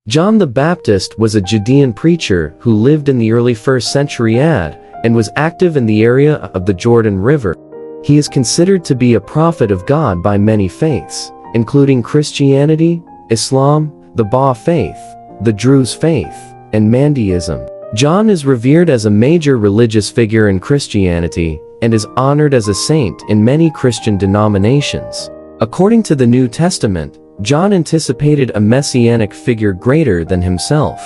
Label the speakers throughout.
Speaker 1: John the Baptist was a Judean preacher who lived in the early 1st century AD and was active in the area of the Jordan River. He is considered to be a prophet of God by many faiths, including Christianity, Islam, the Bahá'í faith, the Druze faith, and Mandaeism. John is revered as a major religious figure in Christianity and is honored as a saint in many Christian denominations. According to the New Testament, John anticipated a messianic figure greater than himself.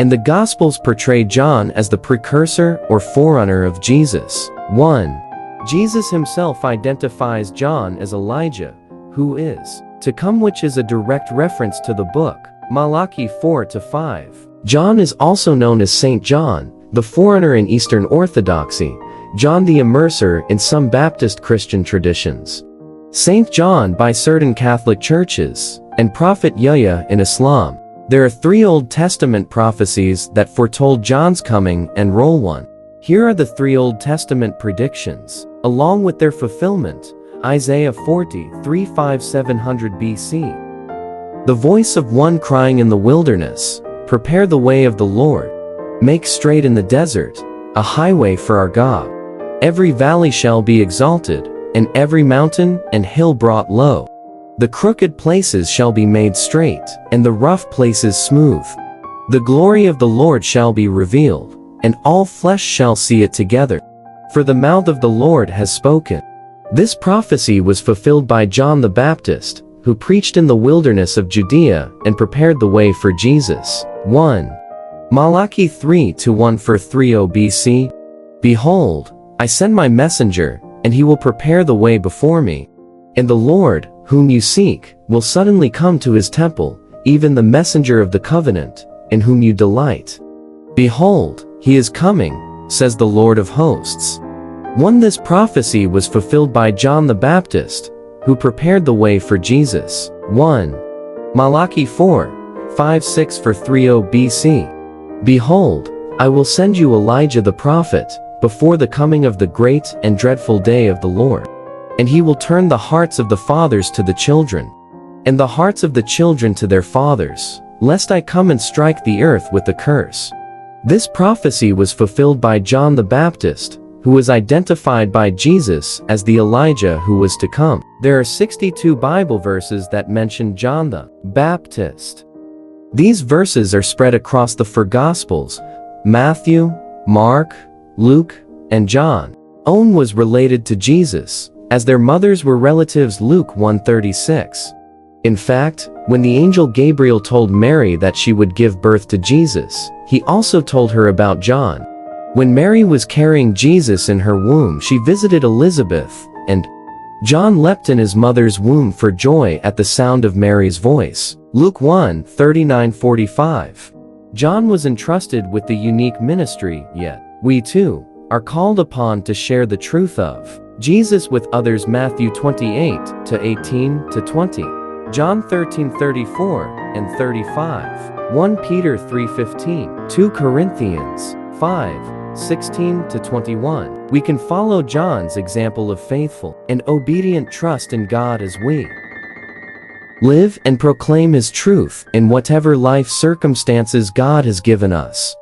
Speaker 1: And the Gospels portray John as the precursor or forerunner of Jesus. 1. Jesus himself identifies John as Elijah, who is to come, which is a direct reference to the book, Malachi 4-5. John is also known as Saint John, the Forerunner in Eastern Orthodoxy, John the Immerser in some Baptist Christian traditions, Saint John by certain Catholic churches, and Prophet Yahya in Islam. There are 3 Old Testament prophecies that foretold John's coming and role. 1. Here are the 3 Old Testament predictions, along with their fulfillment. Isaiah 40:3-5-700 BC. The voice of one crying in the wilderness, prepare the way of the Lord. Make straight in the desert, a highway for our God. Every valley shall be exalted, and every mountain and hill brought low. The crooked places shall be made straight, and the rough places smooth. The glory of the Lord shall be revealed, and all flesh shall see it together. For the mouth of the Lord has spoken. This prophecy was fulfilled by John the Baptist, who preached in the wilderness of Judea and prepared the way for Jesus. 1. Malachi 3-1-430 BC. Behold, I send my messenger, and he will prepare the way before me. And the Lord, whom you seek, will suddenly come to his temple, even the messenger of the covenant, in whom you delight. Behold, he is coming, says the Lord of hosts. 1. This prophecy was fulfilled by John the Baptist, who prepared the way for Jesus. 1. Malachi 4:5-6-430 BC. Behold, I will send you Elijah the prophet, before the coming of the great and dreadful day of the Lord. And he will turn the hearts of the fathers to the children, and the hearts of the children to their fathers, lest I come and strike the earth with a curse. This prophecy was fulfilled by John the Baptist, who was identified by Jesus as the Elijah who was to come. There are 62 Bible verses that mention John the Baptist. These verses are spread across the 4 Gospels: Matthew, Mark, Luke, and John. Owen was related to Jesus, as their mothers were relatives. Luke 1:36. In fact, when the angel Gabriel told Mary that she would give birth to Jesus, he also told her about John. When Mary was carrying Jesus in her womb, she visited Elizabeth, and John leapt in his mother's womb for joy at the sound of Mary's voice. Luke 1:39-45. John was entrusted with the unique ministry, yet we too are called upon to share the truth of Jesus with others. Matthew 28:18-20. John 13:34-35. 1 Peter 3:15. 2 Corinthians 5:16-21. We can follow John's example of faithful and obedient trust in God as we live and proclaim his truth in whatever life circumstances God has given us.